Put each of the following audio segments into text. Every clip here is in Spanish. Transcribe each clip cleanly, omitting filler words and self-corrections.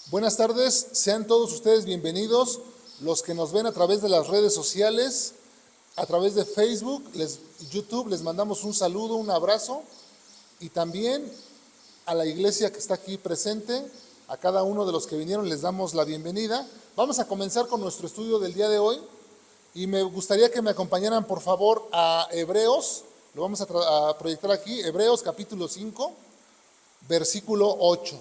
Buenas tardes, sean todos ustedes bienvenidos, los que nos ven a través de las redes sociales, a través de Facebook, YouTube, les mandamos un saludo, un abrazo, y también a la iglesia que está aquí presente, a cada uno de los que vinieron les damos la bienvenida. Vamos a comenzar con nuestro estudio del día de hoy, y me gustaría que me acompañaran por favor a Hebreos, lo vamos a proyectar aquí, Hebreos capítulo 5, versículo 8.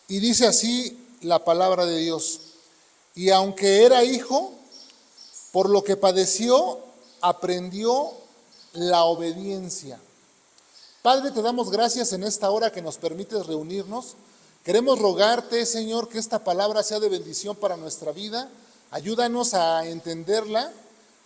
Y dice así la palabra de Dios: y aunque era hijo, por lo que padeció, aprendió la obediencia. Padre, te damos gracias en esta hora que nos permites reunirnos. Queremos rogarte, Señor, que esta palabra sea de bendición para nuestra vida. Ayúdanos a entenderla,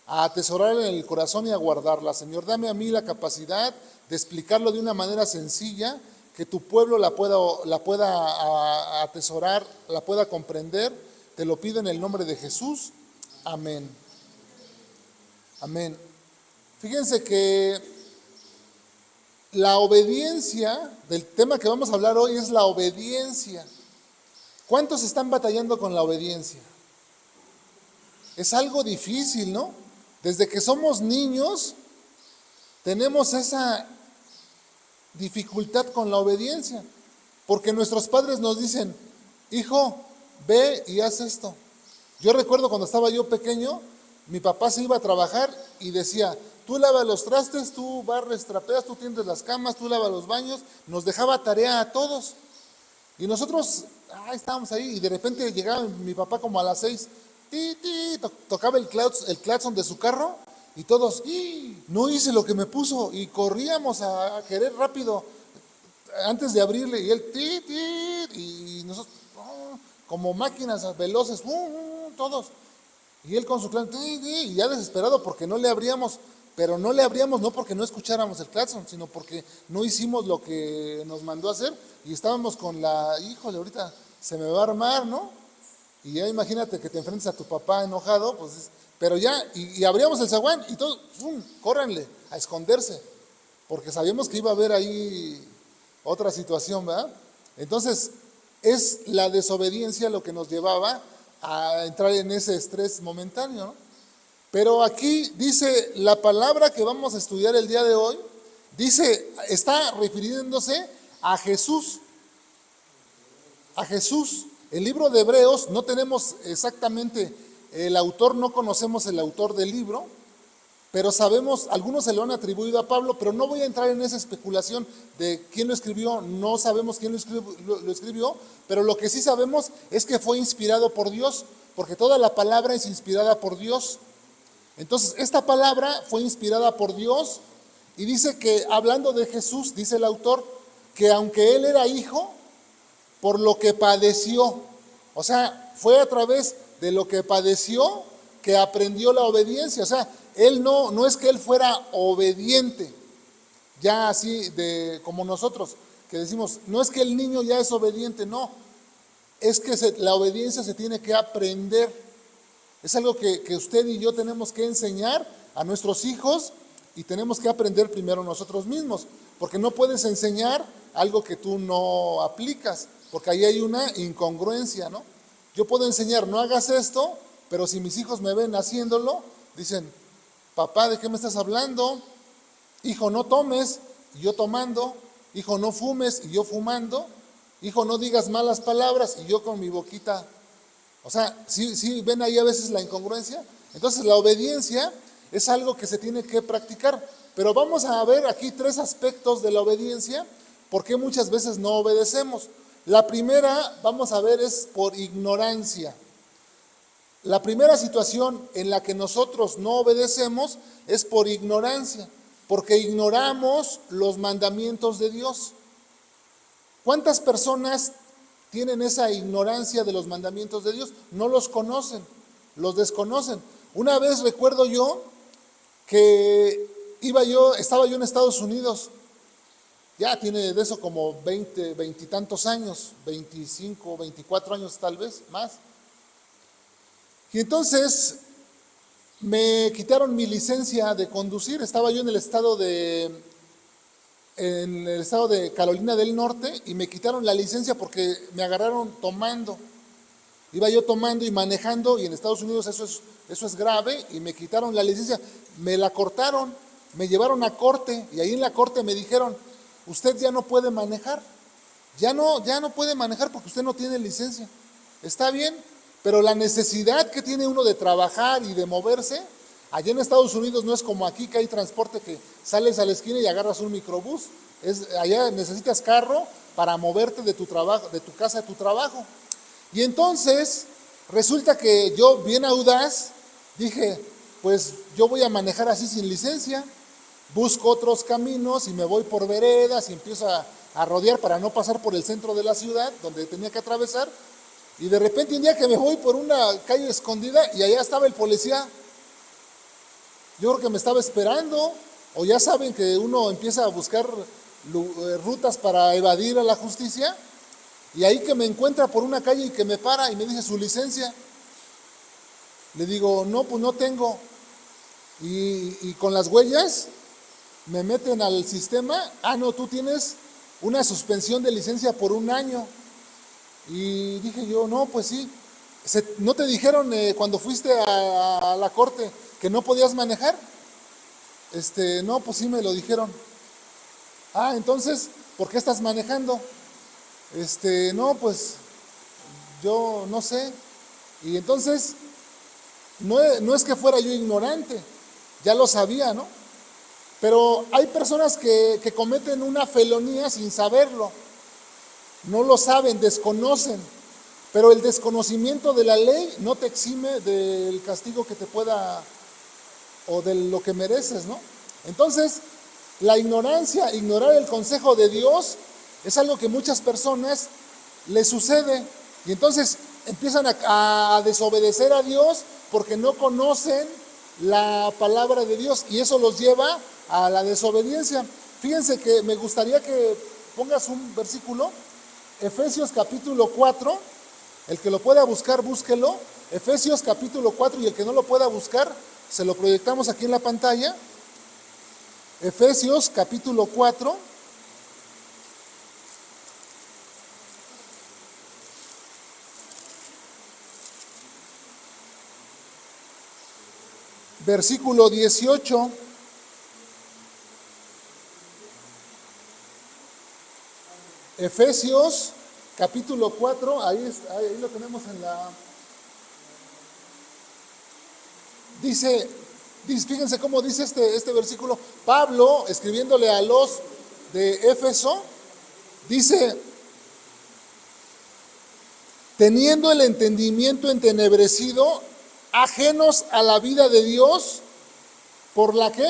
a atesorarla en el corazón y a guardarla. Señor, dame a mí la capacidad de explicarlo de una manera sencilla, que tu pueblo la pueda atesorar, la pueda comprender. Te lo pido en el nombre de Jesús. Amén. Amén. Fíjense que la obediencia, del tema que vamos a hablar hoy es la obediencia. ¿Cuántos están batallando con la obediencia? Es algo difícil, ¿no? Desde que somos niños tenemos esa dificultad con la obediencia, porque nuestros padres nos dicen: hijo, ve y haz esto. Yo recuerdo cuando estaba yo pequeño, mi papá se iba a trabajar y decía: tú lava los trastes, tú barres, trapeas, tú tiendes las camas, tú lavas los baños. Nos dejaba tarea a todos. Y nosotros estábamos ahí, y de repente llegaba mi papá como a las 6, tocaba el claxon de su carro, y todos: no hice lo que me puso, y corríamos a querer rápido antes de abrirle, y él y nosotros como máquinas veloces, todos, y él con su claxon, y ya desesperado porque no le abríamos. Pero no le abríamos no porque no escucháramos el claxon, sino porque no hicimos lo que nos mandó a hacer, y estábamos con híjole, ahorita se me va a armar, ¿no? Y ya imagínate que te enfrentes a tu papá enojado, pues, pero ya, y abríamos el zaguán y todos, córranle a esconderse, porque sabíamos que iba a haber ahí otra situación, ¿verdad? Entonces, es la desobediencia lo que nos llevaba a entrar en ese estrés momentáneo, ¿no? Pero aquí dice la palabra que vamos a estudiar el día de hoy, está refiriéndose a Jesús. A Jesús. El libro de Hebreos, no tenemos exactamente el autor, no conocemos el autor del libro, pero sabemos, algunos se lo han atribuido a Pablo, pero no voy a entrar en esa especulación de quién lo escribió. No sabemos quién lo escribió, pero lo que sí sabemos es que fue inspirado por Dios, porque toda la palabra es inspirada por Dios. Entonces, esta palabra fue inspirada por Dios, y dice que, hablando de Jesús, dice el autor, que aunque él era hijo, por lo que padeció, o sea, fue a través de lo que padeció que aprendió la obediencia. O sea, él no es que él fuera obediente, ya así como nosotros, que decimos, no es que el niño ya es obediente, no, es que la obediencia se tiene que aprender. Es algo que usted y yo tenemos que enseñar a nuestros hijos, y tenemos que aprender primero nosotros mismos, porque no puedes enseñar algo que tú no aplicas, porque ahí hay una incongruencia, ¿no? Yo puedo enseñar: no hagas esto, pero si mis hijos me ven haciéndolo, dicen: papá, ¿de qué me estás hablando? Hijo, no tomes, y yo tomando. Hijo, no fumes, y yo fumando. Hijo, no digas malas palabras, y yo con mi boquita. O sea, ¿sí ven ahí a veces la incongruencia? Entonces, la obediencia es algo que se tiene que practicar. Pero vamos a ver aquí 3 aspectos de la obediencia, porque muchas veces no obedecemos. La primera, vamos a ver, es por ignorancia. La primera situación en la que nosotros no obedecemos es por ignorancia, porque ignoramos los mandamientos de Dios. ¿Cuántas personas tienen esa ignorancia de los mandamientos de Dios? No los conocen, los desconocen. Una vez recuerdo yo que estaba yo en Estados Unidos, ya tiene de eso como 20 y tantos años, 25, 24 años tal vez, más. Y entonces me quitaron mi licencia de conducir. Estaba yo en el estado de en el estado de Carolina del Norte y me quitaron la licencia porque me agarraron tomando. Iba yo tomando y manejando y en Estados Unidos eso es grave y me quitaron la licencia. Me la cortaron, me llevaron a corte y ahí en la corte me dijeron, usted ya no puede manejar. Ya no puede manejar porque usted no tiene licencia. Está bien, pero la necesidad que tiene uno de trabajar y de moverse, allá en Estados Unidos no es como aquí que hay transporte que sales a la esquina y agarras un microbús. Allá necesitas carro para moverte de tu trabajo, de tu casa a tu trabajo. Y entonces resulta que yo, bien audaz, dije, pues yo voy a manejar así sin licencia. Busco otros caminos y me voy por veredas y empiezo a rodear para no pasar por el centro de la ciudad donde tenía que atravesar. Y de repente un día que me voy por una calle escondida y allá estaba el policía. Yo creo que me estaba esperando, o ya saben que uno empieza a buscar rutas para evadir a la justicia. Y ahí que me encuentra por una calle y que me para y me dice su licencia. Le digo, no, pues no tengo. Y con las huellas me meten al sistema. No, tú tienes una suspensión de licencia por 1 año. Y dije yo, no, pues sí. ¿No te dijeron cuando fuiste a la corte que no podías manejar? No, pues sí me lo dijeron. Entonces, ¿por qué estás manejando? No, pues yo no sé. Y entonces, no es que fuera yo ignorante, ya lo sabía, ¿no? Pero hay personas que cometen una felonía sin saberlo. No lo saben, desconocen. Pero el desconocimiento de la ley no te exime del castigo que te pueda, o de lo que mereces, ¿no? Entonces, la ignorancia, ignorar el consejo de Dios, es algo que muchas personas les sucede. Y entonces empiezan a desobedecer a Dios porque no conocen la palabra de Dios. Y eso los lleva a la desobediencia. Fíjense que me gustaría que pongas un versículo. Efesios capítulo 4, el que lo pueda buscar, búsquelo. Efesios capítulo 4, y el que no lo pueda buscar, se lo proyectamos aquí en la pantalla. Efesios capítulo 4. Versículo 18. Efesios capítulo 4, ahí lo tenemos en la... Dice, fíjense cómo dice este versículo. Pablo, escribiéndole a los de Éfeso, dice, teniendo el entendimiento entenebrecido, ajenos a la vida de Dios, ¿por la qué?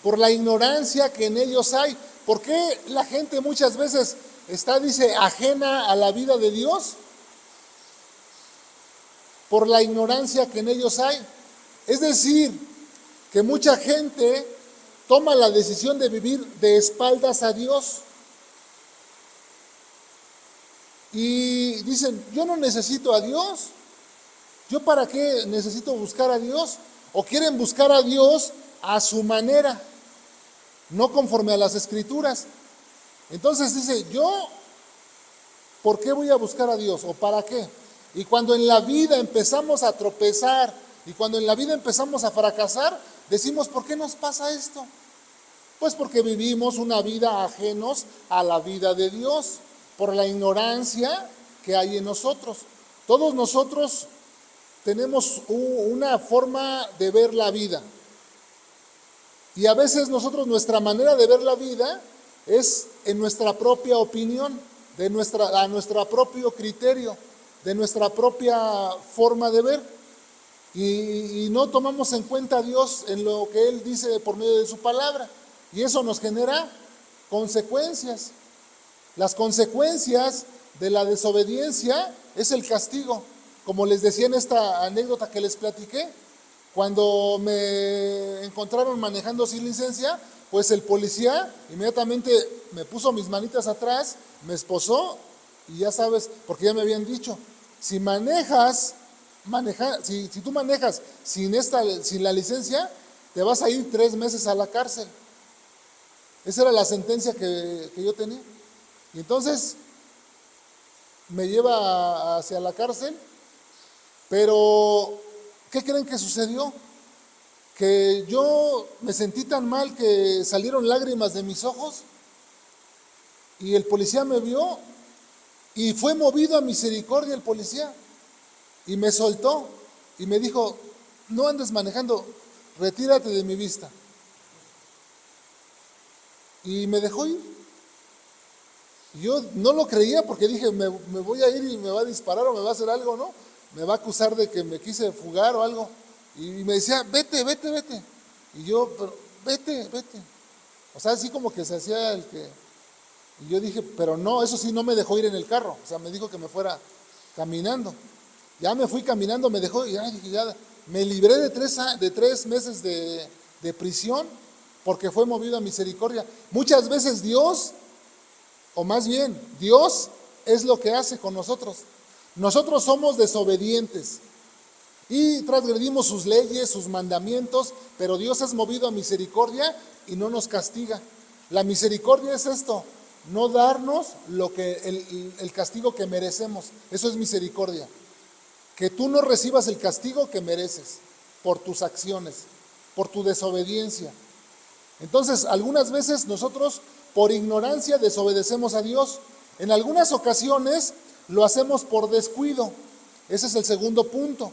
Por la ignorancia que en ellos hay. ¿Por qué la gente muchas veces dice, ajena a la vida de Dios? Por la ignorancia que en ellos hay. Es decir, que mucha gente toma la decisión de vivir de espaldas a Dios. Y dicen, yo no necesito a Dios. ¿Yo para qué necesito buscar a Dios? O quieren buscar a Dios a su manera, no conforme a las Escrituras. Entonces dice, yo, ¿por qué voy a buscar a Dios? ¿O para qué? Y cuando en la vida empezamos a tropezar, y cuando en la vida empezamos a fracasar, decimos, ¿por qué nos pasa esto? Pues porque vivimos una vida ajenos a la vida de Dios, por la ignorancia que hay en nosotros. Todos nosotros tenemos una forma de ver la vida. Y a veces nuestra manera de ver la vida es en nuestra propia opinión, a nuestro propio criterio, de nuestra propia forma de ver. Y no tomamos en cuenta a Dios en lo que Él dice por medio de su palabra. Y eso nos genera consecuencias. Las consecuencias de la desobediencia es el castigo. Como les decía en esta anécdota que les platiqué, cuando me encontraron manejando sin licencia, pues el policía inmediatamente me puso mis manitas atrás, me esposó y ya sabes, porque ya me habían dicho, si tú manejas sin la licencia, te vas a ir 3 meses a la cárcel. Esa era la sentencia que yo tenía. Y entonces me lleva hacia la cárcel, pero ¿qué creen que sucedió? Que yo me sentí tan mal que salieron lágrimas de mis ojos y el policía me vio y fue movido a misericordia el policía y me soltó y me dijo, no andes manejando, retírate de mi vista. Y me dejó ir. Yo no lo creía porque dije, me voy a ir y me va a disparar o me va a hacer algo, ¿no? Me va a acusar de que me quise fugar o algo. Y me decía, vete. Y yo, pero vete. O sea, así como que se hacía el que... Y yo dije, pero no, eso sí no me dejó ir en el carro. O sea, me dijo que me fuera caminando. Ya me fui caminando, me dejó, y ya dije, ya me libré de 3 meses de prisión porque fue movido a misericordia. Muchas veces Dios, o más bien, Dios es lo que hace con nosotros. Nosotros somos desobedientes y transgredimos sus leyes, sus mandamientos, pero Dios es movido a misericordia y no nos castiga. La misericordia es esto, no darnos el castigo que merecemos. Eso es misericordia. Que tú no recibas el castigo que mereces por tus acciones, por tu desobediencia. Entonces, algunas veces nosotros por ignorancia desobedecemos a Dios. En algunas ocasiones lo hacemos por descuido. Ese es el segundo punto.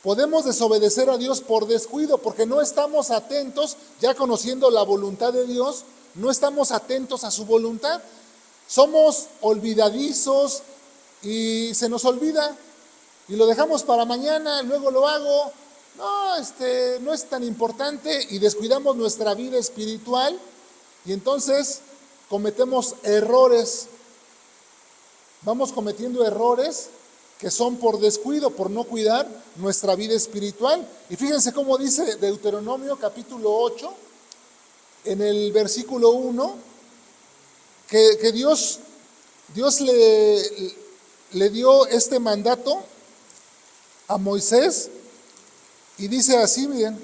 Podemos desobedecer a Dios por descuido porque no estamos atentos, ya conociendo la voluntad de Dios, no estamos atentos a su voluntad. Somos olvidadizos y se nos olvida y lo dejamos para mañana, luego lo hago. No, no es tan importante y descuidamos nuestra vida espiritual y entonces cometemos errores. Vamos cometiendo errores que son por descuido, por no cuidar nuestra vida espiritual. Y fíjense cómo dice Deuteronomio capítulo 8, en el versículo 1, que Dios le dio este mandato a Moisés. Y dice así, miren,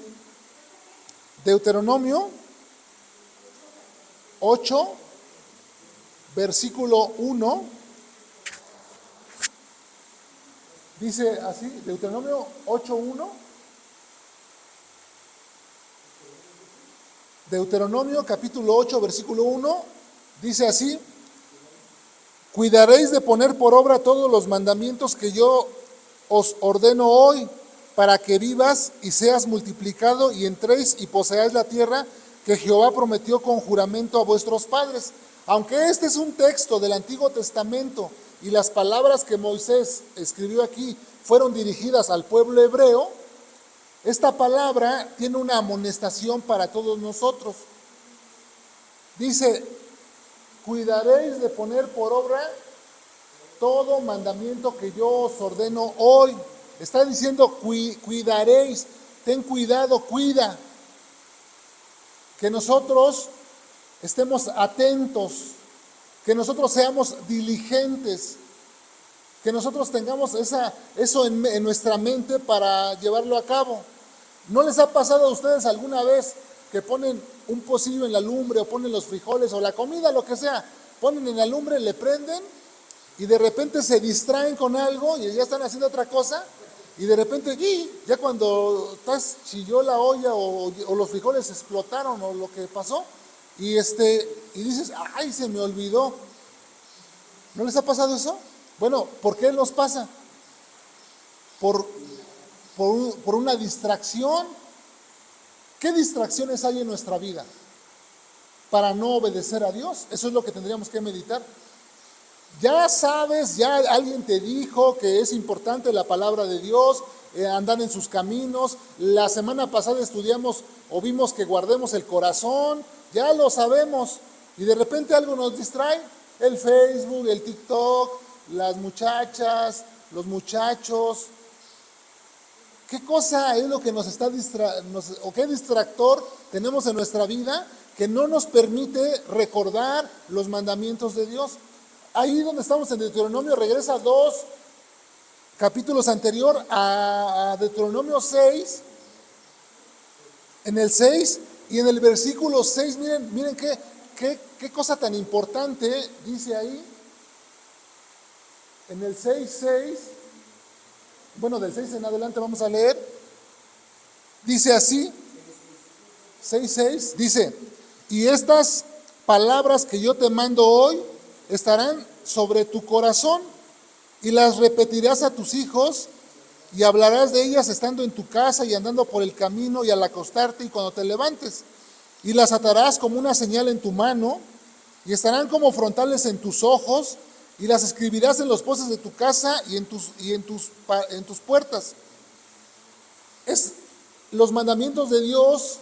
Deuteronomio 8, versículo 1, dice así, Deuteronomio 8:1, Deuteronomio capítulo 8, versículo 1, dice así, cuidaréis de poner por obra todos los mandamientos que yo os ordeno hoy, para que vivas y seas multiplicado y entréis y poseáis la tierra que Jehová prometió con juramento a vuestros padres. Aunque este es un texto del Antiguo Testamento y las palabras que Moisés escribió aquí fueron dirigidas al pueblo hebreo, esta palabra tiene una amonestación para todos nosotros. Dice, cuidaréis de poner por obra todo mandamiento que yo os ordeno hoy. Está diciendo, cuidaréis, ten cuidado, cuida. Que nosotros estemos atentos, que nosotros seamos diligentes, que nosotros tengamos eso en nuestra mente para llevarlo a cabo. ¿No les ha pasado a ustedes alguna vez que ponen un pocillo en la lumbre o ponen los frijoles o la comida, lo que sea, ponen en la lumbre, le prenden y de repente se distraen con algo y ya están haciendo otra cosa? Y de repente, ya cuando chilló la olla o los frijoles explotaron o lo que pasó, y dices, ay, se me olvidó. ¿No les ha pasado eso? Bueno, ¿por qué nos pasa? Por una distracción. ¿Qué distracciones hay en nuestra vida para no obedecer a Dios? Eso es lo que tendríamos que meditar. Ya sabes, ya alguien te dijo que es importante la palabra de Dios, andar en sus caminos. La semana pasada estudiamos o vimos que guardemos el corazón, ya lo sabemos. Y de repente algo nos distrae, el Facebook, el TikTok, las muchachas, los muchachos. ¿Qué cosa es lo que nos está o qué distractor tenemos en nuestra vida que no nos permite recordar los mandamientos de Dios? Ahí donde estamos en Deuteronomio, regresa 2 capítulos anterior a Deuteronomio 6, en el 6, Y en el versículo 6, miren qué cosa tan importante dice ahí. En el 6:6, bueno, del 6 en adelante vamos a leer. Dice así, 6:6, dice, y estas palabras que yo te mando hoy estarán sobre tu corazón y las repetirás a tus hijos y hablarás de ellas estando en tu casa y andando por el camino y al acostarte y cuando te levantes. Y las atarás como una señal en tu mano y estarán como frontales en tus ojos y las escribirás en los postes de tu casa y en tus puertas. Es los mandamientos de Dios,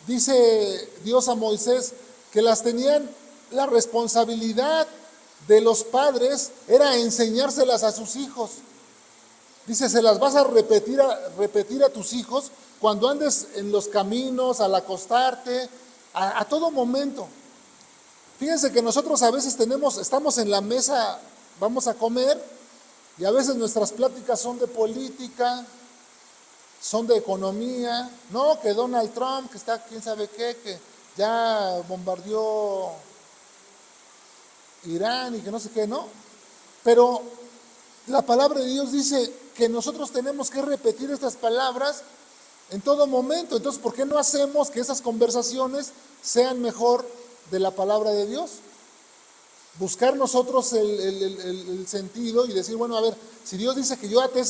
dice Dios a Moisés, que las tenían la responsabilidad de los padres, era enseñárselas a sus hijos. Dice, se las vas a repetir a tus hijos cuando andes en los caminos, al acostarte, a todo momento. Fíjense que nosotros a veces estamos en la mesa, vamos a comer, y a veces nuestras pláticas son de política, son de economía, no, que Donald Trump, que está quién sabe qué, que ya bombardeó Irán y que no sé qué, ¿no? Pero la palabra de Dios dice que nosotros tenemos que repetir estas palabras en todo momento. Entonces, ¿por qué no hacemos que esas conversaciones sean mejor de la palabra de Dios? Buscar nosotros el sentido y decir, bueno, a ver, si Dios dice que yo ate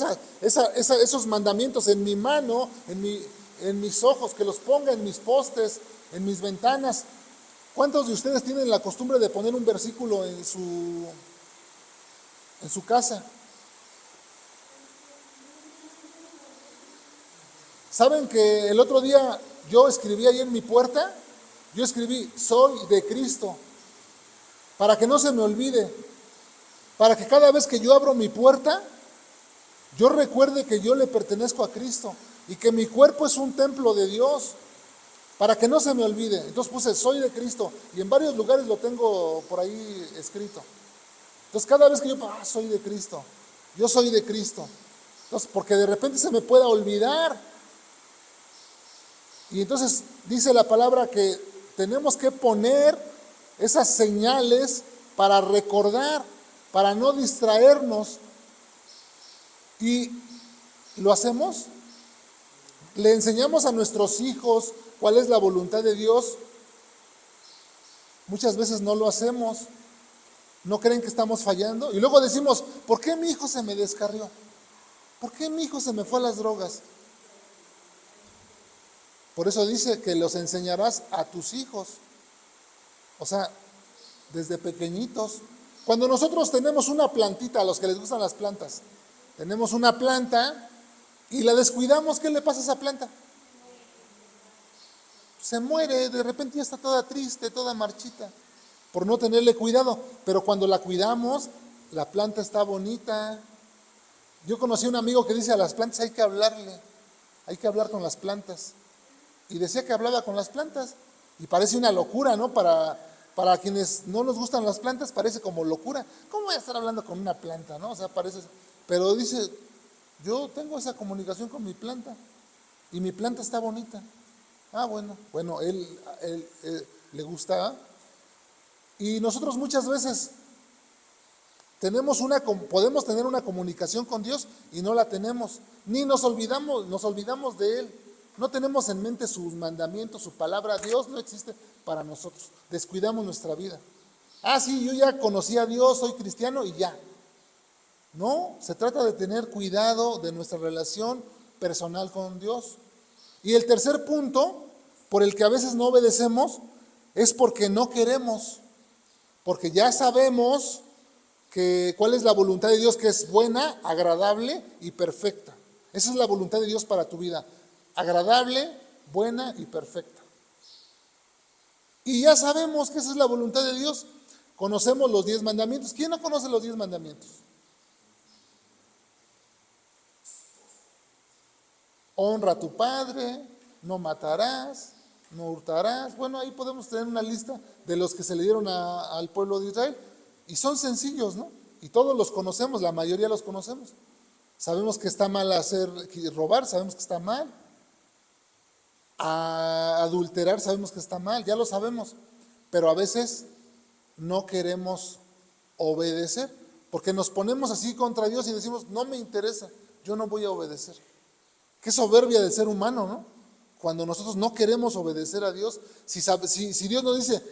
esos mandamientos en mi mano, en mis ojos, que los ponga en mis postes, en mis ventanas, ¿cuántos de ustedes tienen la costumbre de poner un versículo en su casa? ¿Saben que el otro día yo escribí ahí en mi puerta? Yo escribí, soy de Cristo, para que no se me olvide, para que cada vez que yo abro mi puerta, yo recuerde que yo le pertenezco a Cristo y que mi cuerpo es un templo de Dios, para que no se me olvide. Entonces puse, soy de Cristo, y en varios lugares lo tengo por ahí escrito. Entonces cada vez que yo, soy de Cristo, yo soy de Cristo. Entonces, porque de repente se me pueda olvidar. Y entonces dice la palabra que tenemos que poner esas señales para recordar, para no distraernos. Y lo hacemos. Le enseñamos a nuestros hijos cuál es la voluntad de Dios. Muchas veces no lo hacemos. ¿No creen que estamos fallando? Y luego decimos, ¿por qué mi hijo se me descarrió? ¿Por qué mi hijo se me fue a las drogas? Por eso dice que los enseñarás a tus hijos. O sea, desde pequeñitos. Cuando nosotros tenemos una plantita, a los que les gustan las plantas, tenemos una planta y la descuidamos, ¿qué le pasa a esa planta? Se muere, de repente ya está toda triste, toda marchita, por no tenerle cuidado. Pero cuando la cuidamos, la planta está bonita. Yo conocí a un amigo que dice, a las plantas hay que hablarle, hay que hablar con las plantas. Y decía que hablaba con las plantas. Y parece una locura, ¿no? Para quienes no nos gustan las plantas, parece como locura. ¿Cómo voy a estar hablando con una planta, no? O sea, parece... Pero dice, yo tengo esa comunicación con mi planta. Y mi planta está bonita. Bueno, él le gusta. Y nosotros muchas veces podemos tener una comunicación con Dios y no la tenemos. Ni nos olvidamos de Él. No tenemos en mente sus mandamientos, su palabra. Dios no existe para nosotros. Descuidamos nuestra vida. Sí, yo ya conocí a Dios, soy cristiano y ya. No, se trata de tener cuidado de nuestra relación personal con Dios. Y el tercer punto, por el que a veces no obedecemos, es porque no queremos. Porque ya sabemos cuál es la voluntad de Dios, que es buena, agradable y perfecta. Esa es la voluntad de Dios para tu vida. Agradable, buena y perfecta. Y ya sabemos que esa es la voluntad de Dios. Conocemos los 10 mandamientos. ¿Quién no conoce los 10 mandamientos? Honra a tu padre, no matarás, no hurtarás. Bueno, ahí podemos tener una lista de los que se le dieron al pueblo de Israel. Y son sencillos, ¿no? Y todos los conocemos, la mayoría los conocemos. Sabemos que está mal robar, sabemos que está mal. a adulterar sabemos que está mal, ya lo sabemos, pero a veces no queremos obedecer, porque nos ponemos así contra Dios y decimos, no me interesa, yo no voy a obedecer. Qué soberbia del ser humano, ¿no? Cuando nosotros no queremos obedecer a Dios, si Dios nos dice,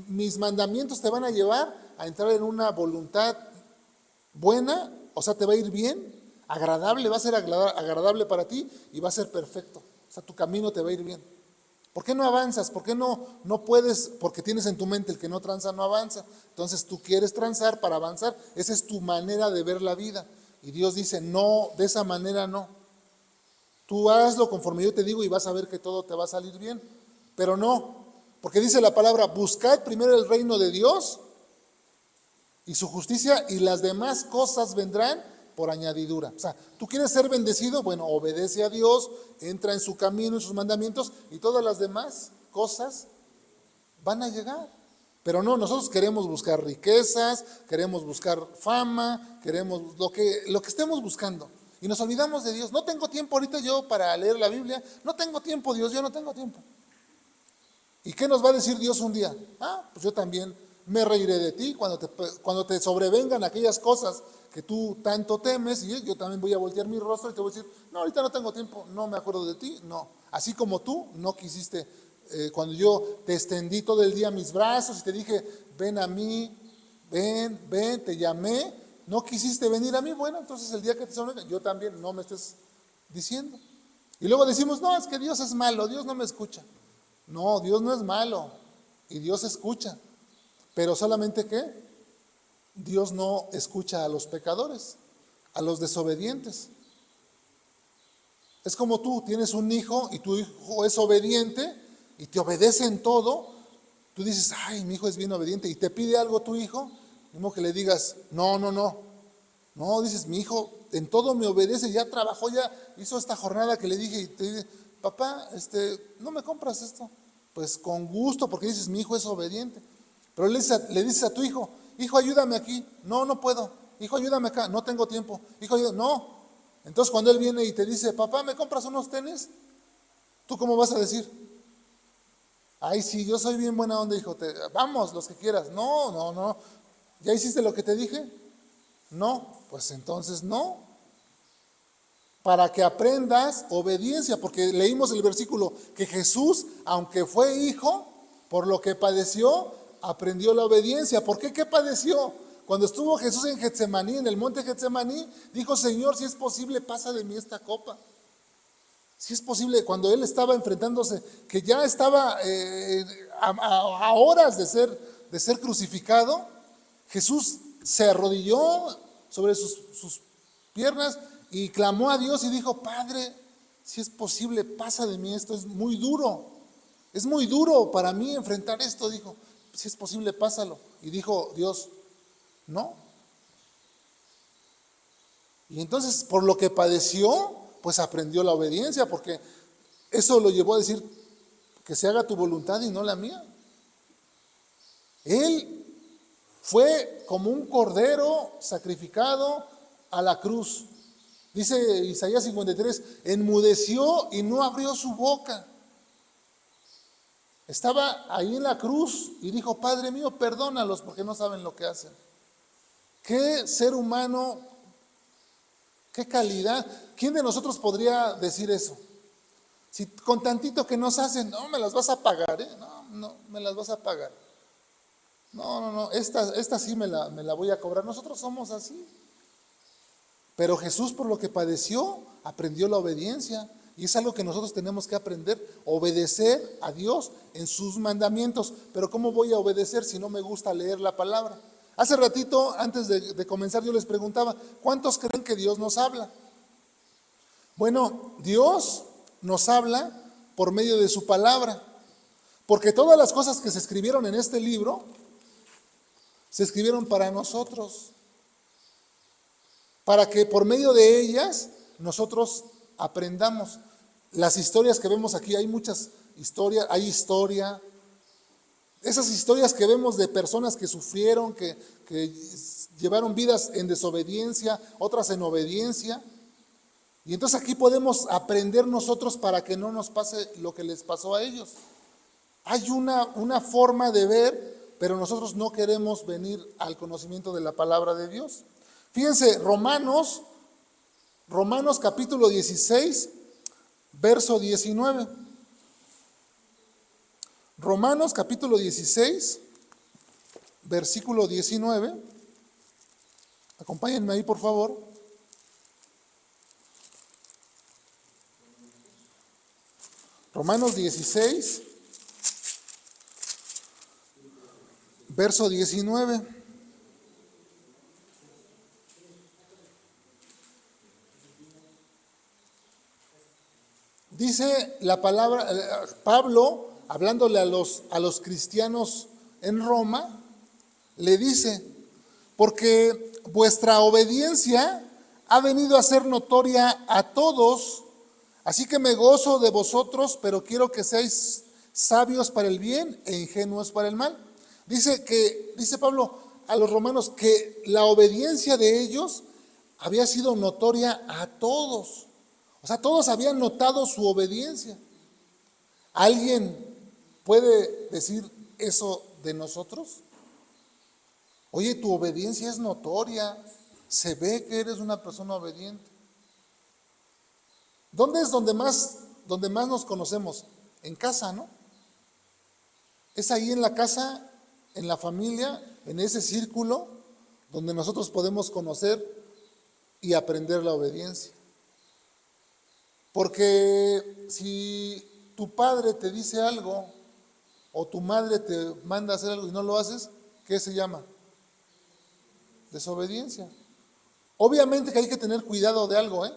mis mandamientos te van a llevar a entrar en una voluntad buena, o sea, te va a ir bien, agradable, va a ser agradable para ti y va a ser perfecto. O sea, tu camino te va a ir bien. ¿Por qué no avanzas? ¿Por qué no puedes? Porque tienes en tu mente el que no tranza no avanza. Entonces tú quieres transar para avanzar. Esa es tu manera de ver la vida. Y Dios dice, no, de esa manera no. Tú hazlo conforme yo te digo y vas a ver que todo te va a salir bien. Pero no, porque dice la palabra, buscad primero el reino de Dios y su justicia y las demás cosas vendrán por añadidura. O sea, tú quieres ser bendecido, bueno, obedece a Dios, entra en su camino, en sus mandamientos y todas las demás cosas van a llegar. Pero no, nosotros queremos buscar riquezas, queremos buscar fama, queremos lo que estemos buscando. Y nos olvidamos de Dios. No tengo tiempo ahorita yo para leer la Biblia. No tengo tiempo, Dios, yo no tengo tiempo. ¿Y qué nos va a decir Dios un día? Pues yo también me reiré de ti cuando te sobrevengan aquellas cosas que tú tanto temes, y yo también voy a voltear mi rostro y te voy a decir, no, ahorita no tengo tiempo, no me acuerdo de ti, no. Así como tú no quisiste, cuando yo te extendí todo el día mis brazos y te dije, ven a mí, ven, te llamé, no quisiste venir a mí, bueno, entonces el día que te sobrevenga, yo también no me estés diciendo. Y luego decimos, no, es que Dios es malo, Dios no me escucha. No, Dios no es malo y Dios escucha, pero solamente que Dios no escucha a los pecadores, a los desobedientes. Es como tú tienes un hijo y tu hijo es obediente y te obedece en todo. Tú dices, ay, mi hijo es bien obediente y te pide algo tu hijo, mismo que le digas, no. No, dices, mi hijo en todo me obedece, ya trabajó, ya hizo esta jornada que le dije y te dice, papá, ¿no me compras esto? Pues con gusto, porque dices, mi hijo es obediente. Pero le dices a tu hijo, hijo, ayúdame aquí. No puedo. Hijo, ayúdame acá. No tengo tiempo. Hijo, ayúdame. No. Entonces cuando él viene y te dice, papá, ¿me compras unos tenis? ¿Tú cómo vas a decir? Ay, sí, yo soy bien buena onda, hijo. Vamos, los que quieras. No. ¿Ya hiciste lo que te dije? No. Pues entonces no. Para que aprendas obediencia, porque leímos el versículo que Jesús, aunque fue hijo, por lo que padeció, aprendió la obediencia. ¿Por qué? ¿Qué padeció? Cuando estuvo Jesús en Getsemaní, en el monte Getsemaní, dijo, Señor, si es posible, pasa de mí esta copa. Si es posible, cuando él estaba enfrentándose, que ya estaba a horas de ser crucificado, Jesús se arrodilló sobre sus piernas y clamó a Dios y dijo, Padre, si es posible, pasa de mí, esto es muy duro. Es muy duro para mí enfrentar esto, dijo, si es posible, pásalo. Y dijo Dios, no. Y entonces, por lo que padeció, pues aprendió la obediencia, porque eso lo llevó a decir, que se haga tu voluntad y no la mía. Él fue como un cordero sacrificado a la cruz. Dice Isaías 53, enmudeció y no abrió su boca. Estaba ahí en la cruz y dijo, Padre mío, perdónalos porque no saben lo que hacen. Qué ser humano, qué calidad. ¿Quién de nosotros podría decir eso? Si con tantito que nos hacen, no, me las vas a pagar, no, me las vas a pagar. No, esta sí me la voy a cobrar. Nosotros somos así. Pero Jesús, por lo que padeció, aprendió la obediencia. Y es algo que nosotros tenemos que aprender, obedecer a Dios en sus mandamientos. Pero ¿cómo voy a obedecer si no me gusta leer la palabra? Hace ratito, antes de comenzar, yo les preguntaba, ¿cuántos creen que Dios nos habla? Bueno, Dios nos habla por medio de su palabra. Porque todas las cosas que se escribieron en este libro, se escribieron para nosotros. Para que por medio de ellas nosotros aprendamos. Las historias que vemos aquí, hay muchas historias, hay historia. Esas historias que vemos de personas que sufrieron, que llevaron vidas en desobediencia, otras en obediencia. Y entonces aquí podemos aprender nosotros para que no nos pase lo que les pasó a ellos. Hay una forma de ver, pero nosotros no queremos venir al conocimiento de la palabra de Dios. Fíjense, Romanos capítulo 16, verso 19. Romanos capítulo 16, versículo 19. Acompáñenme ahí, por favor. Romanos 16, verso 19. Dice la palabra, Pablo, hablándole a los cristianos en Roma, le dice, porque vuestra obediencia ha venido a ser notoria a todos, así que me gozo de vosotros, pero quiero que seáis sabios para el bien e ingenuos para el mal. Dice Pablo a los romanos que la obediencia de ellos había sido notoria a todos. O sea, todos habían notado su obediencia. ¿Alguien puede decir eso de nosotros? Oye, tu obediencia es notoria, se ve que eres una persona obediente. ¿Dónde es donde más nos conocemos? En casa, ¿no? Es ahí en la casa, en la familia, en ese círculo donde nosotros podemos conocer y aprender la obediencia. Porque si tu padre te dice algo o tu madre te manda a hacer algo y no lo haces, ¿qué se llama? Desobediencia. Obviamente que hay que tener cuidado de algo, ¿eh?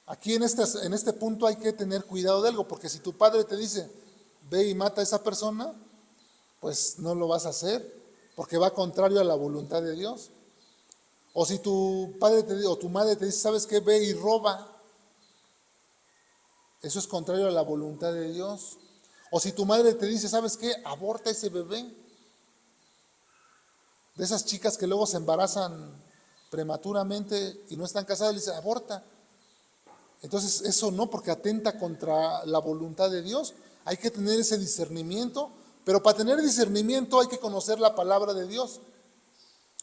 Aquí en este punto hay que tener cuidado de algo, porque si tu padre te dice, ve y mata a esa persona, pues no lo vas a hacer, porque va contrario a la voluntad de Dios. O si tu padre o tu madre te dice, ¿sabes qué? Ve y roba. Eso es contrario a la voluntad de Dios. O si tu madre te dice, ¿sabes qué? Aborta ese bebé. De esas chicas que luego se embarazan prematuramente y no están casadas, le dicen, aborta. Entonces eso no, porque atenta contra la voluntad de Dios. Hay que tener ese discernimiento, pero para tener discernimiento hay que conocer la palabra de Dios.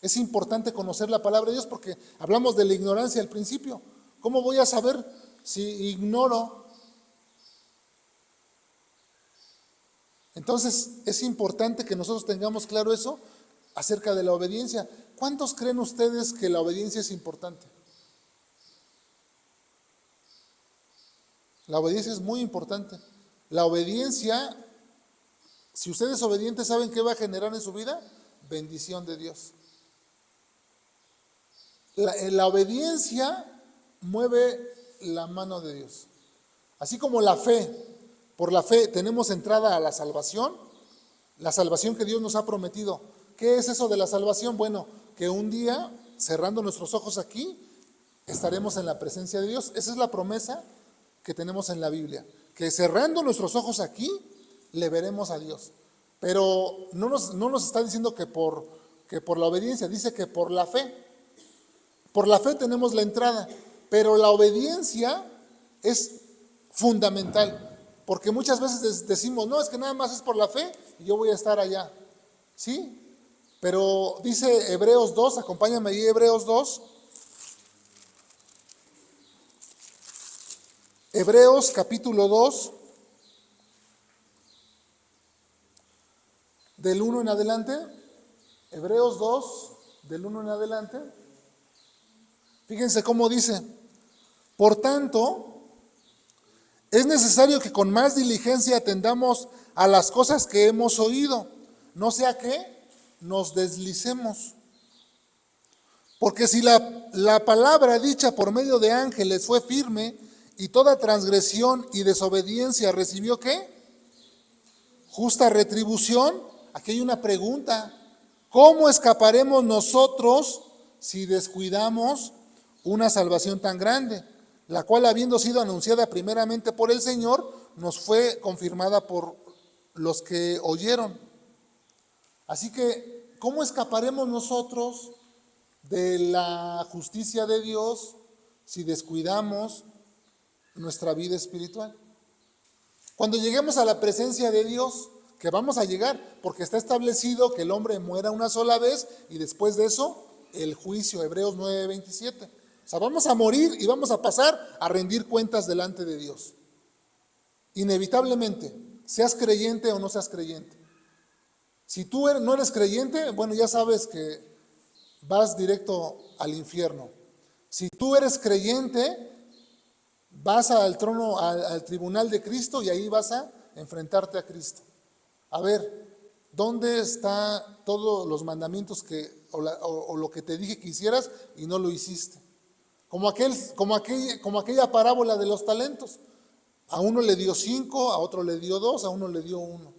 Es importante conocer la palabra de Dios porque hablamos de la ignorancia al principio. ¿Cómo voy a saber si ignoro? Entonces es importante que nosotros tengamos claro eso acerca de la obediencia. ¿Cuántos creen ustedes que la obediencia es importante? La obediencia es muy importante. La obediencia, si ustedes obedientes, ¿saben qué va a generar en su vida? Bendición de Dios. La obediencia mueve la mano de Dios. Así como la fe, por la fe tenemos entrada a la salvación que Dios nos ha prometido. ¿Qué es eso de la salvación? Bueno, que un día, cerrando nuestros ojos aquí, estaremos en la presencia de Dios. Esa es la promesa que tenemos en la Biblia, que cerrando nuestros ojos aquí, le veremos a Dios. Pero no nos está diciendo que por la obediencia, dice que por la fe. Por la fe tenemos la entrada, pero la obediencia es fundamental, porque muchas veces decimos, no, es que nada más es por la fe y yo voy a estar allá. ¿Sí? Pero dice Hebreos 2, acompáñame ahí, Hebreos 2. Hebreos capítulo 2, del 1 en adelante. Hebreos 2, del 1 en adelante. Fíjense cómo dice, por tanto, es necesario que con más diligencia atendamos a las cosas que hemos oído, no sea que nos deslicemos. Porque si la palabra dicha por medio de ángeles fue firme y toda transgresión y desobediencia recibió ¿qué? Justa retribución. Aquí hay una pregunta, ¿cómo escaparemos nosotros si descuidamos una salvación tan grande, la cual habiendo sido anunciada primeramente por el Señor, nos fue confirmada por los que oyeron? Así que, ¿cómo escaparemos nosotros de la justicia de Dios si descuidamos nuestra vida espiritual. Cuando lleguemos a la presencia de Dios, que vamos a llegar, porque está establecido que el hombre muera una sola vez y después de eso el juicio, Hebreos 9:27. O sea, vamos a morir y vamos a pasar a rendir cuentas delante de Dios. Inevitablemente, seas creyente o no seas creyente. Si tú no eres creyente, bueno, ya sabes que vas directo al infierno. Si tú eres creyente, vas al trono, al tribunal de Cristo y ahí vas a enfrentarte a Cristo. A ver, ¿dónde están todos los mandamientos o lo que te dije que hicieras y no lo hiciste? Como aquella parábola de los talentos. A uno le dio 5, a otro le dio 2, a uno le dio 1.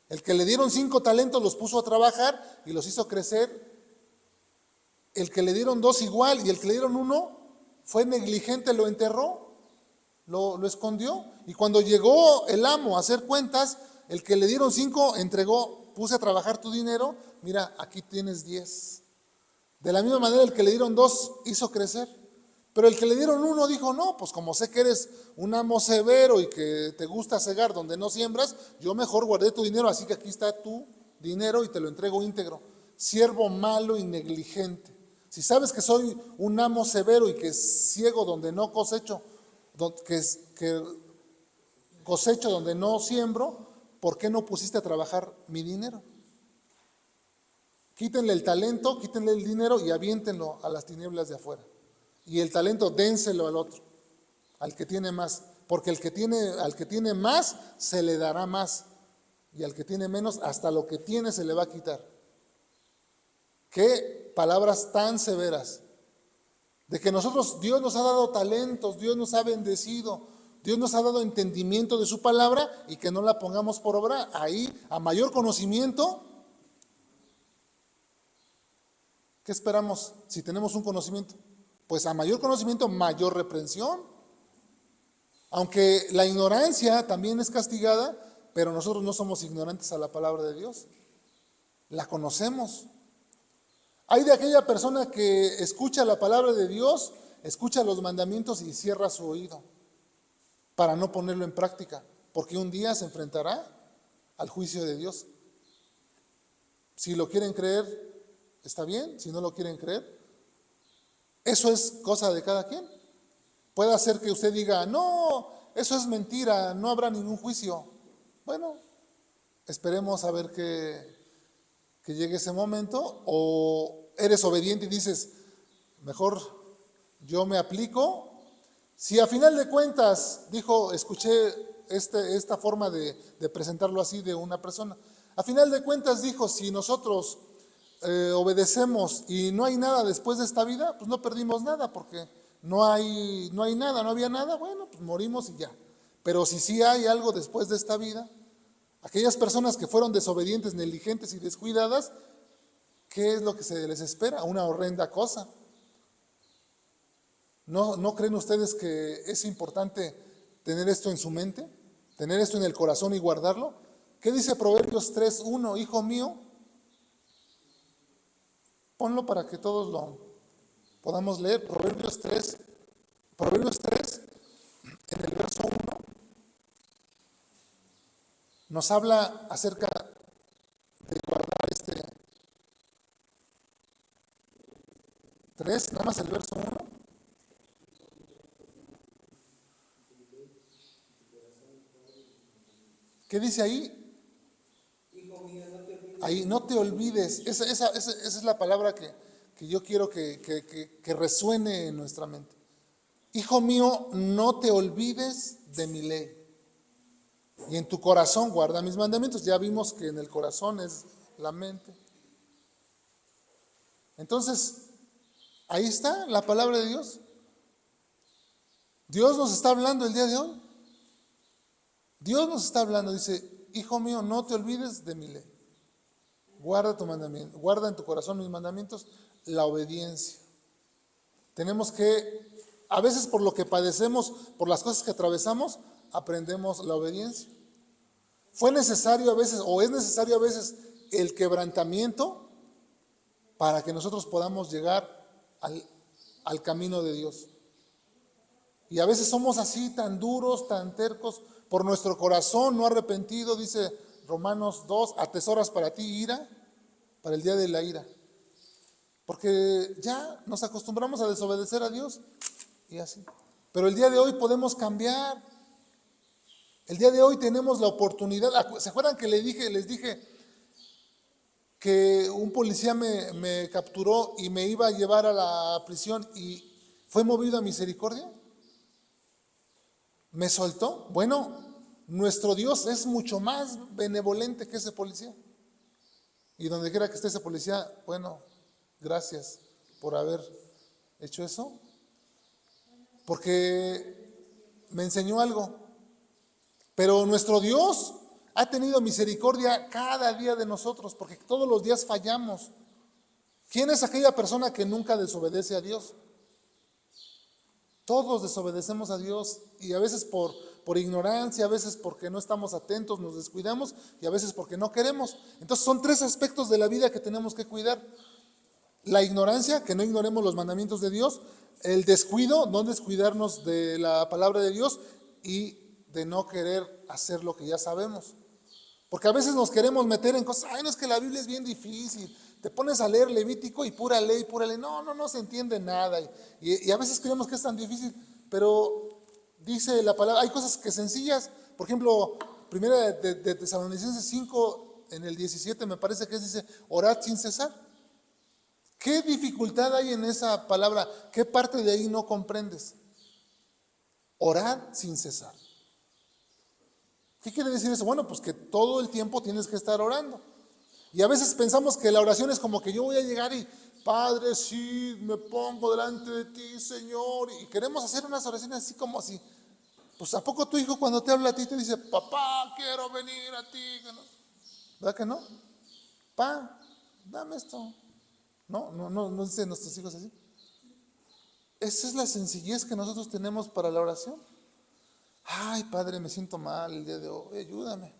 El que le dieron 5 talentos los puso a trabajar y los hizo crecer. El que le dieron 2 igual y el que le dieron 1 fue negligente, lo enterró, lo escondió. Y cuando llegó el amo a hacer cuentas, el que le dieron 5 entregó, puse a trabajar tu dinero, mira, aquí tienes 10. De la misma manera el que le dieron 2 hizo crecer. Pero el que le dieron 1 dijo, no, pues como sé que eres un amo severo y que te gusta cegar donde no siembras, yo mejor guardé tu dinero, así que aquí está tu dinero y te lo entrego íntegro. Siervo malo y negligente. Si sabes que soy un amo severo y que ciego donde no cosecho, que cosecho donde no siembro, ¿por qué no pusiste a trabajar mi dinero? Quítenle el talento, quítenle el dinero y aviéntenlo a las tinieblas de afuera. Y el talento dénselo al otro, al que tiene más, porque al que tiene más se le dará más, y al que tiene menos hasta lo que tiene se le va a quitar. Qué palabras tan severas, de que Dios nos ha dado talentos, Dios nos ha bendecido, Dios nos ha dado entendimiento de su palabra y que no la pongamos por obra. Ahí, a mayor conocimiento, ¿qué esperamos si tenemos un conocimiento? Pues a mayor conocimiento, mayor reprensión. Aunque la ignorancia también es castigada, pero nosotros no somos ignorantes a la palabra de Dios. La conocemos. Hay de aquella persona que escucha la palabra de Dios, escucha los mandamientos y cierra su oído para no ponerlo en práctica, porque un día se enfrentará al juicio de Dios. Si lo quieren creer, está bien. Si no lo quieren creer, eso es cosa de cada quien. Puede hacer que usted diga, no, eso es mentira, no habrá ningún juicio. Bueno, esperemos a ver que llegue ese momento, o eres obediente y dices, mejor yo me aplico. Si a final de cuentas, escuché esta forma de presentarlo así de una persona, a final de cuentas dijo, si nosotros obedecemos y no hay nada después de esta vida, pues no perdimos nada, porque no hay nada, no había nada, bueno, pues morimos y ya. Pero si sí hay algo después de esta vida, aquellas personas que fueron desobedientes, negligentes y descuidadas, ¿qué es lo que se les espera? Una horrenda cosa. ¿No creen ustedes que es importante tener esto en su mente? Tener esto en el corazón y guardarlo. ¿Qué dice Proverbios 3:1? Hijo mío, ponlo para que todos lo podamos leer. Proverbios 3, en el verso 1, nos habla acerca de guardar este 3, nada más el verso 1. ¿Qué dice ahí? Ahí, no te olvides. Esa es la palabra que yo quiero que resuene en nuestra mente. Hijo mío, no te olvides de mi ley. Y en tu corazón guarda mis mandamientos. Ya vimos que en el corazón es la mente. Entonces, ahí está la palabra de Dios. Dios nos está hablando el día de hoy. Dios nos está hablando, dice, hijo mío, no te olvides de mi ley. Guarda tu mandamiento, guarda en tu corazón mis mandamientos, la obediencia. Tenemos que, a veces por lo que padecemos, por las cosas que atravesamos, aprendemos la obediencia. Fue necesario a veces, o es necesario a veces, el quebrantamiento para que nosotros podamos llegar al camino de Dios. Y a veces somos así, tan duros, tan tercos, por nuestro corazón no arrepentido, dice Romanos 2, atesoras para ti ira, para el día de la ira. Porque ya nos acostumbramos a desobedecer a Dios y así. Pero el día de hoy podemos cambiar. El día de hoy tenemos la oportunidad. ¿Se acuerdan que les dije que un policía me capturó y me iba a llevar a la prisión y fue movido a misericordia? ¿Me soltó? Bueno, nuestro Dios es mucho más benevolente que ese policía. Y donde quiera que esté ese policía, bueno, gracias por haber hecho eso, porque me enseñó algo. Pero nuestro Dios ha tenido misericordia cada día de nosotros, porque todos los días fallamos. ¿Quién es aquella persona que nunca desobedece a Dios? Todos desobedecemos a Dios, y a veces por ignorancia, a veces porque no estamos atentos, nos descuidamos, y a veces porque no queremos. Entonces son tres aspectos de la vida que tenemos que cuidar. La ignorancia, que no ignoremos los mandamientos de Dios; el descuido, no descuidarnos de la palabra de Dios; y de no querer hacer lo que ya sabemos. Porque a veces nos queremos meter en cosas, ay, no, es que la Biblia es bien difícil, te pones a leer Levítico y pura ley, no se entiende nada, y a veces creemos que es tan difícil, pero dice la palabra, hay cosas que sencillas. Por ejemplo, primera de Tesalonicenses 5, en el 17 me parece que dice, orad sin cesar. ¿Qué dificultad hay en esa palabra? ¿Qué parte de ahí no comprendes? Orad sin cesar. ¿Qué quiere decir eso? Bueno, pues que todo el tiempo tienes que estar orando. Y a veces pensamos que la oración es como que yo voy a llegar y, Padre, sí, me pongo delante de ti, Señor, y queremos hacer unas oraciones así como así. Pues ¿a poco tu hijo cuando te habla a ti te dice, papá, quiero venir a ti? ¿Verdad que no? Pa, dame esto. No dicen nuestros hijos así. Esa es la sencillez que nosotros tenemos para la oración. Ay, Padre, me siento mal el día de hoy, ayúdame.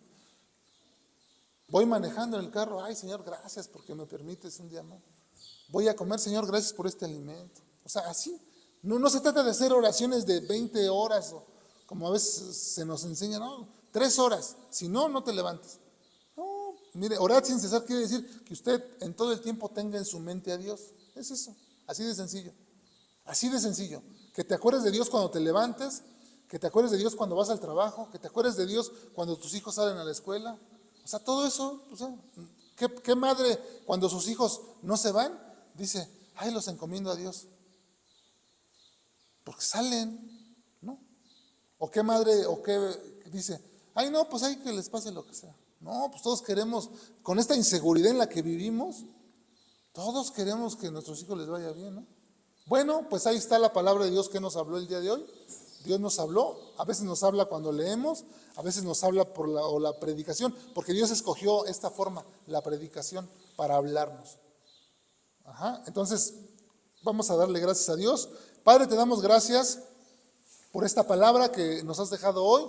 Voy manejando en el carro, ay, Señor, gracias porque me permites un día más. Voy a comer, Señor, gracias por este alimento. O sea, así. No se trata de hacer oraciones de 20 horas, o como a veces se nos enseña, no, 3 horas. Si no, no te levantes. No, mire, orar sin cesar quiere decir que usted en todo el tiempo tenga en su mente a Dios. Es eso, así de sencillo. Así de sencillo. Que te acuerdes de Dios cuando te levantes, que te acuerdes de Dios cuando vas al trabajo, que te acuerdes de Dios cuando tus hijos salen a la escuela. O sea, todo eso, o sea, ¿qué madre cuando sus hijos no se van dice, ay, los encomiendo a Dios? Porque salen, ¿no? O qué madre, o qué dice, ay, no, pues hay que les pase lo que sea. No, pues todos queremos, con esta inseguridad en la que vivimos, todos queremos que a nuestros hijos les vaya bien, ¿no? Bueno, pues ahí está la palabra de Dios que nos habló el día de hoy. Dios nos habló, a veces nos habla cuando leemos, a veces nos habla por la predicación, porque Dios escogió esta forma, la predicación, para hablarnos. Entonces, vamos a darle gracias a Dios. Padre, te damos gracias por esta palabra que nos has dejado hoy,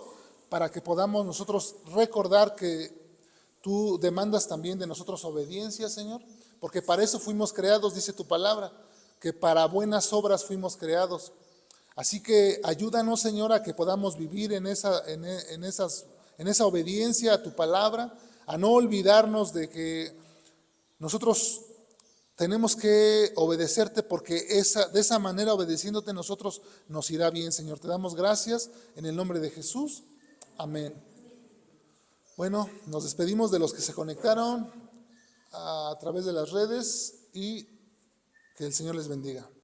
para que podamos nosotros recordar que tú demandas también de nosotros obediencia, Señor, porque para eso fuimos creados, dice tu palabra, que para buenas obras fuimos creados. Así que ayúdanos, Señor, a que podamos vivir en esa obediencia a tu palabra, a no olvidarnos de que nosotros tenemos que obedecerte, porque de esa manera, obedeciéndote, nosotros nos irá bien, Señor. Te damos gracias en el nombre de Jesús. Amén. Bueno, nos despedimos de los que se conectaron a través de las redes y que el Señor les bendiga.